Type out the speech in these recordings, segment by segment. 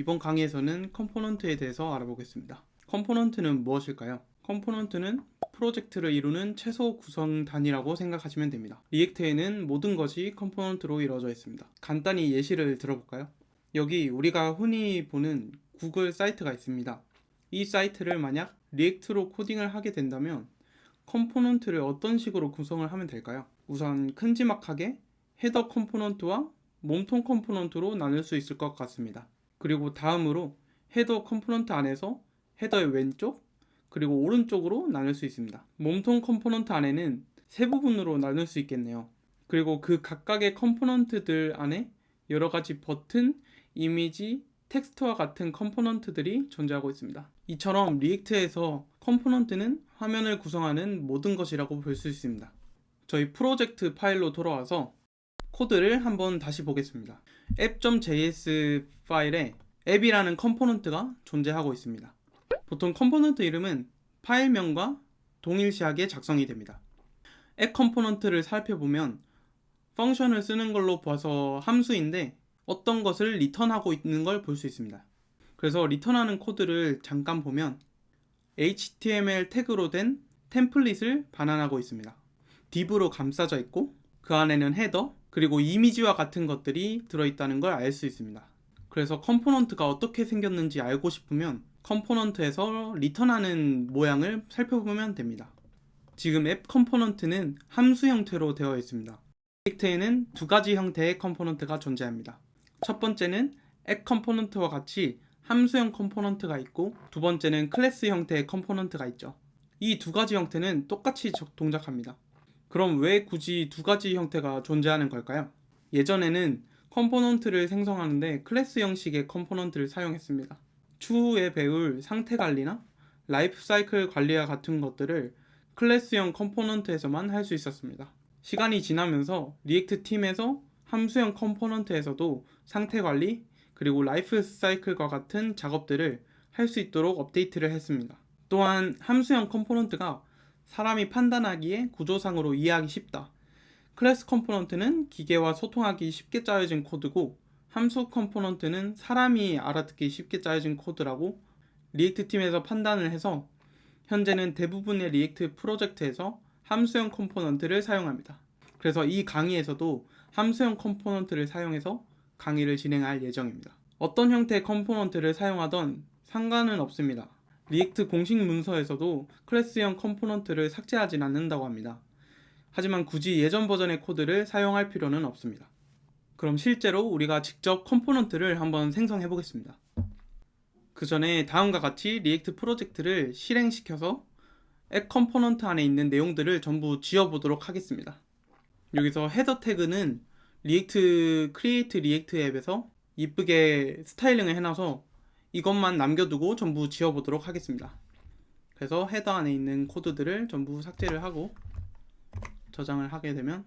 이번 강의에서는 컴포넌트에 대해서 알아보겠습니다. 컴포넌트는 무엇일까요? 컴포넌트는 프로젝트를 이루는 최소 구성 단위라고 생각하시면 됩니다. 리액트에는 모든 것이 컴포넌트로 이루어져 있습니다. 간단히 예시를 들어볼까요? 여기 우리가 흔히 보는 구글 사이트가 있습니다. 이 사이트를 만약 리액트로 코딩을 하게 된다면 컴포넌트를 어떤 식으로 구성을 하면 될까요? 우선 큼지막하게 헤더 컴포넌트와 몸통 컴포넌트로 나눌 수 있을 것 같습니다. 그리고 다음으로 헤더 컴포넌트 안에서 헤더의 왼쪽 그리고 오른쪽으로 나눌 수 있습니다. 몸통 컴포넌트 안에는 세 부분으로 나눌 수 있겠네요. 그리고 그 각각의 컴포넌트들 안에 여러 가지 버튼, 이미지, 텍스트와 같은 컴포넌트들이 존재하고 있습니다. 이처럼 리액트에서 컴포넌트는 화면을 구성하는 모든 것이라고 볼 수 있습니다. 저희 프로젝트 파일로 돌아와서 코드를 한번 다시 보겠습니다. app.js 파일에 앱이라는 컴포넌트가 존재하고 있습니다. 보통 컴포넌트 이름은 파일명과 동일시하게 작성이 됩니다. 앱 컴포넌트를 살펴보면 펑션을 쓰는 걸로 봐서 함수인데 어떤 것을 리턴하고 있는 걸 볼 수 있습니다. 그래서 리턴하는 코드를 잠깐 보면 HTML 태그로 된 템플릿을 반환하고 있습니다. div로 감싸져 있고 그 안에는 헤더 그리고 이미지와 같은 것들이 들어있다는 걸 알 수 있습니다. 그래서 컴포넌트가 어떻게 생겼는지 알고 싶으면 컴포넌트에서 리턴하는 모양을 살펴보면 됩니다. 지금 앱 컴포넌트는 함수 형태로 되어 있습니다. 리액트에는 두 가지 형태의 컴포넌트가 존재합니다. 첫 번째는 앱 컴포넌트와 같이 함수형 컴포넌트가 있고 두 번째는 클래스 형태의 컴포넌트가 있죠. 이 두 가지 형태는 똑같이 동작합니다. 그럼 왜 굳이 두 가지 형태가 존재하는 걸까요? 예전에는 컴포넌트를 생성하는데 클래스 형식의 컴포넌트를 사용했습니다. 추후에 배울 상태 관리나 라이프 사이클 관리와 같은 것들을 클래스형 컴포넌트에서만 할 수 있었습니다. 시간이 지나면서 리액트 팀에서 함수형 컴포넌트에서도 상태 관리 그리고 라이프 사이클과 같은 작업들을 할 수 있도록 업데이트를 했습니다. 또한 함수형 컴포넌트가 사람이 판단하기에 구조상으로 이해하기 쉽다. 클래스 컴포넌트는 기계와 소통하기 쉽게 짜여진 코드고 함수 컴포넌트는 사람이 알아듣기 쉽게 짜여진 코드라고 리액트 팀에서 판단을 해서 현재는 대부분의 리액트 프로젝트에서 함수형 컴포넌트를 사용합니다. 그래서 이 강의에서도 함수형 컴포넌트를 사용해서 강의를 진행할 예정입니다. 어떤 형태의 컴포넌트를 사용하던 상관은 없습니다. 리액트 공식 문서에서도 클래스형 컴포넌트를 삭제하진 않는다고 합니다. 하지만 굳이 예전 버전의 코드를 사용할 필요는 없습니다. 그럼 실제로 우리가 직접 컴포넌트를 한번 생성해 보겠습니다. 그 전에 다음과 같이 리액트 프로젝트를 실행시켜서 앱 컴포넌트 안에 있는 내용들을 전부 지워보도록 하겠습니다. 여기서 헤더 태그는 리액트 크리에이트 리액트 앱에서 이쁘게 스타일링을 해놔서 이것만 남겨두고 전부 지워보도록 하겠습니다. 그래서 헤더 안에 있는 코드들을 전부 삭제를 하고 저장을 하게 되면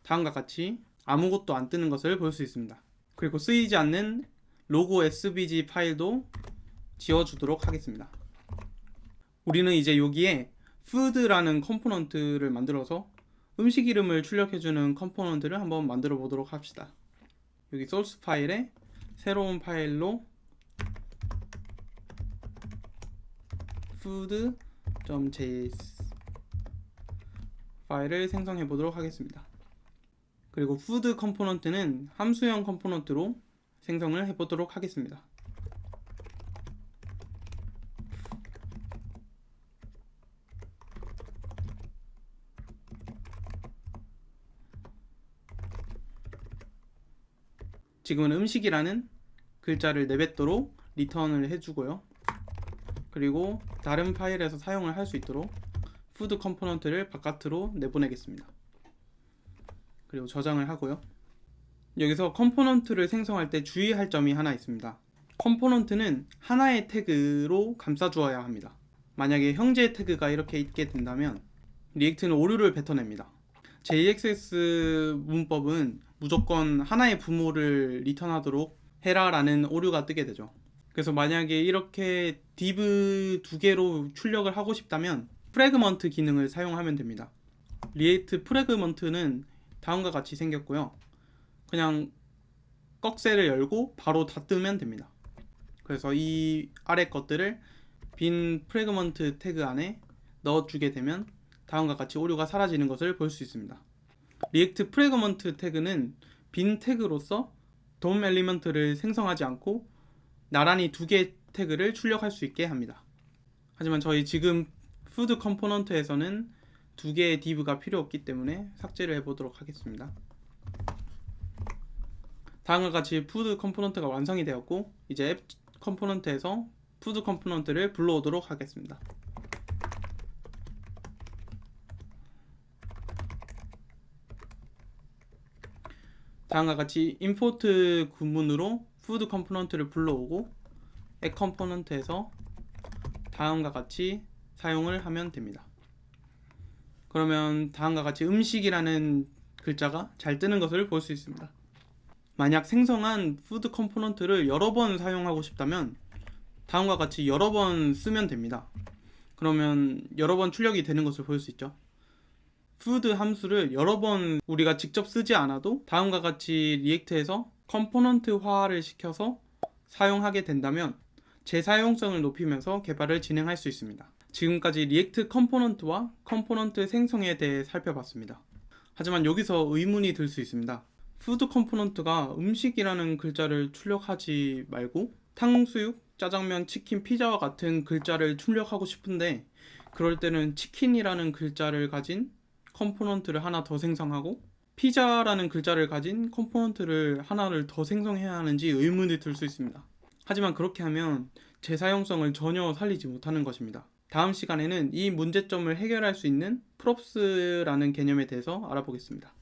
다음과 같이 아무것도 안 뜨는 것을 볼 수 있습니다. 그리고 쓰이지 않는 로고 svg 파일도 지워주도록 하겠습니다. 우리는 이제 여기에 food라는 컴포넌트를 만들어서 음식 이름을 출력해주는 컴포넌트를 한번 만들어 보도록 합시다. 여기 소스 파일에 새로운 파일로 food.js 파일을 생성해 보도록 하겠습니다. 그리고 food 컴포넌트는 함수형 컴포넌트로 생성을 해 보도록 하겠습니다. 지금은 음식이라는 글자를 내뱉도록 리턴을 해주고요. 그리고 다른 파일에서 사용을 할 수 있도록 food 컴포넌트를 바깥으로 내보내겠습니다. 그리고 저장을 하고요. 여기서 컴포넌트를 생성할 때 주의할 점이 하나 있습니다. 컴포넌트는 하나의 태그로 감싸주어야 합니다. 만약에 형제 태그가 이렇게 있게 된다면 리액트는 오류를 뱉어냅니다. JSX 문법은 무조건 하나의 부모를 리턴하도록 해라 라는 오류가 뜨게 되죠. 그래서 만약에 이렇게 div 두 개로 출력을 하고 싶다면 프래그먼트 기능을 사용하면 됩니다. 리액트 프래그먼트는 다음과 같이 생겼고요. 그냥 꺽쇠를 열고 바로 닫으면 됩니다. 그래서 이 아래 것들을 빈 프래그먼트 태그 안에 넣어주게 되면 다음과 같이 오류가 사라지는 것을 볼 수 있습니다. 리액트 프래그먼트 태그는 빈 태그로서 DOM 엘리먼트를 생성하지 않고 나란히 두 개의 태그를 출력할 수 있게 합니다. 하지만 저희 지금 푸드 컴포넌트에서는 두 개의 div가 필요 없기 때문에 삭제를 해보도록 하겠습니다. 다음과 같이 푸드 컴포넌트가 완성이 되었고 이제 앱 컴포넌트에서 푸드 컴포넌트를 불러오도록 하겠습니다. 다음과 같이 임포트 구문으로 푸드 컴포넌트를 불러오고 앱 컴포넌트에서 다음과 같이 사용을 하면 됩니다. 그러면 다음과 같이 음식이라는 글자가 잘 뜨는 것을 볼 수 있습니다. 만약 생성한 푸드 컴포넌트를 여러 번 사용하고 싶다면 다음과 같이 여러 번 쓰면 됩니다. 그러면 여러 번 출력이 되는 것을 볼 수 있죠. 푸드 함수를 여러 번 우리가 직접 쓰지 않아도 다음과 같이 리액트에서 컴포넌트화를 시켜서 사용하게 된다면 재사용성을 높이면서 개발을 진행할 수 있습니다. 지금까지 리액트 컴포넌트와 컴포넌트 생성에 대해 살펴봤습니다. 하지만 여기서 의문이 들 수 있습니다. 푸드 컴포넌트가 음식이라는 글자를 출력하지 말고 탕수육, 짜장면, 치킨, 피자와 같은 글자를 출력하고 싶은데 그럴 때는 치킨이라는 글자를 가진 컴포넌트를 하나 더 생성하고 피자라는 글자를 가진 컴포넌트를 하나를 더 생성해야 하는지 의문이 들 수 있습니다. 하지만 그렇게 하면 재사용성을 전혀 살리지 못하는 것입니다. 다음 시간에는 이 문제점을 해결할 수 있는 프롭스라는 개념에 대해서 알아보겠습니다.